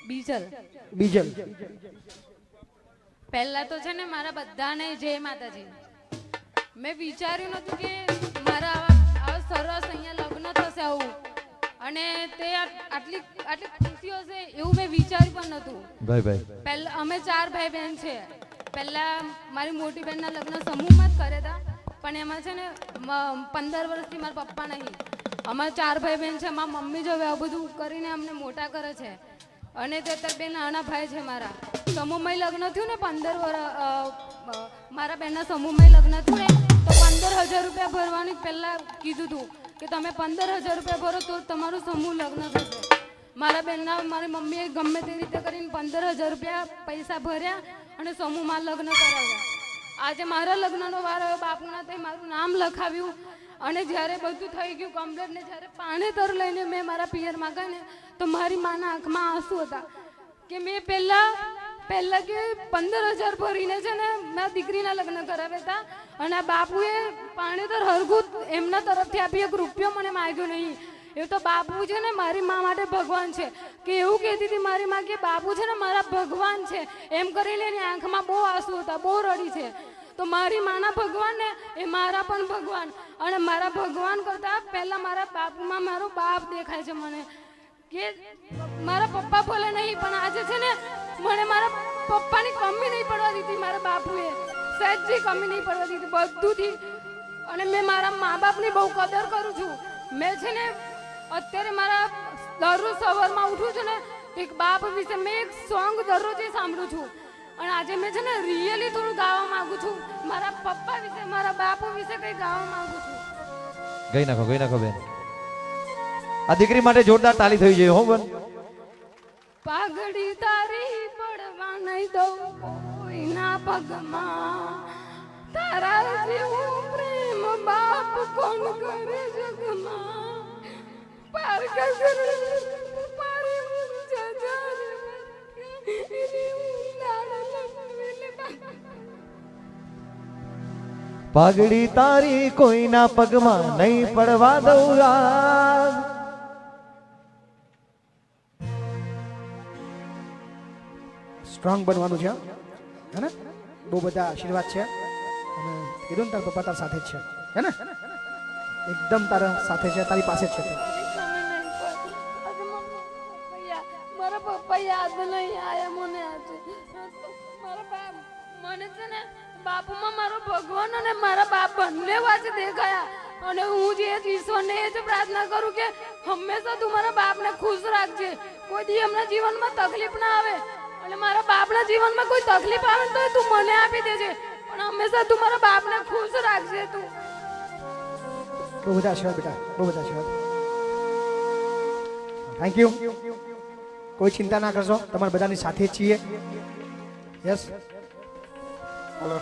બીજલ બીજલ પહેલા તો છે ને મારા બધાને જય માતાજી. મેં વિચાર્યું નતું કે મારા આવા સરસ અહીંયા લગ્ન થશે આવું અને તે આટલી ખુશીઓ છે એવું મેં વિચાર્યું પણ નતું. ભાઈ પહેલા અમે 4 ભાઈ બહેન છે. પહેલા મારી મોટી બહેનના લગ્ન સમૂહમાં જ કર્યા હતા પણ એમાં છે ને 15 વર્ષથી મારા પપ્પા નહીં. અમારા 4 ભાઈ બહેન છે. મારા મમ્મી જો આ બધું કરીને અમને મોટા કરે છે અને તે અત્યારે 2 નાના ભાઈ છે મારા. સમૂહમાં લગ્ન થયું ને 15 વર્ષ મારા બહેનના સમૂહમાં લગ્ન થયું ને તો 15,000 રૂપિયા ભરવાની પહેલાં કીધું હતું કે તમે 15,000 રૂપિયા ભરો તો તમારું સમૂહ લગ્ન થશે. મારા બહેનના મારી મમ્મીએ ગમે તે રીતે કરીને 15,000 રૂપિયા પૈસા ભર્યા અને સમૂહમાં લગ્ન કરાવ્યા. આજે મારા લગ્નનો વાર આવ્યો. બાપુના તે મારું નામ લખાવ્યું અને જ્યારે બધું થઈ ગયું કમ્પ્લીટ ને જ્યારે પાણેતર લઈને મેં મારા પિયરમાં ગઈ ને તો મારી માના આંખમાં આંસુ હતા કે મેં પહેલાં કે 15,000 ભરીને છે ને મારા દીકરીના લગ્ન કરાવ્યા હતા અને આ બાપુએ પાણેતર હરગું એમના તરફથી આપી 1 રૂપિયો મને માગ્યો નહીં. એ તો બાપુ છે ને મારી મા માટે ભગવાન છે કે એવું કહેતી હતી મારી મા કે બાપુ છે ને મારા ભગવાન છે એમ કરીને એની આંખમાં બહુ આંસુ હતા, બહુ રડી છે. તો મારી માના ભગવાન ને એ મારા પણ ભગવાન અને મારા ભગવાન કરતાં પહેલાં મારા બાપુમાં મારો બાપ દેખાય છે મને કે મારા પપ્પા ભલે નહીં પણ આજે છે ને મને મારા પપ્પાની કમી નહીં પડવા દીધી. મારા બાપુએ સહેજની કમી નહીં પડવા દીધી બધુંથી. અને મેં મારા મા બાપની બહુ કદર કરું છું. મેં છે ને અત્યારે મારા દરરોજ સવારમાં ઉઠું છું ને એક બાપ વિશે મેં એક સોંગ દરરોજ સાંભળું છું અને આજે મેં છે ને રિયલી થોડું ગાવા માંગુ છું. મારા પપ્પા વિશે મારા બાપુ વિશે કંઈ ગાવા માંગુ છું. ગઈ નાખો બેન. આ દીકરી માટે જોરદાર તાળી થઈ જોઈએ. હો બેન. પાઘડી તારી પડવા નહીં દઉં કોઈના પગમાં, તારા જેવું પ્રેમ બાપ કોણ કરે જગમાં. પાર કર પારે જજર પાઘડી તારી કોઈના પગમાં નહીં પડવા દઉં યાર. સ્ટ્રોંગ બનવાનું છે હે ને? બહુ બધા આશીર્વાદ છે અને કીધું ને તારા પપ્પા તારા સાથે જ છે હે ને? એકદમ તારા સાથે છે, તારી પાસે જ છે. મારા પપ્પા યાદ નહીં આયા મને આજે. મારા બાપ મને છે ને બાપુમાં મારો ભગવાન અને મારા બાપ બંને આજે દેખાયા અને હું જે ઈશ્વરને એ જ પ્રાર્થના કરું કે હંમેશા તું મારા બાપને ખુશ રાખજે. કોઈ દી એમના જીવનમાં તકલીફ ના આવે અને મારા બાપના જીવનમાં કોઈ તકલીફ આવે તો તું મને આપી દેજે પણ હંમેશા તું મારા બાપને ખુશ રાખજે. તું બહુ બધા આશીર્વાદ બેટા, બહુ બધા આશીર્વાદ. Thank you. કોઈ ચિંતા ના કરશો, તમારા બધાની સાથે જ છીએ. યસ. હલો.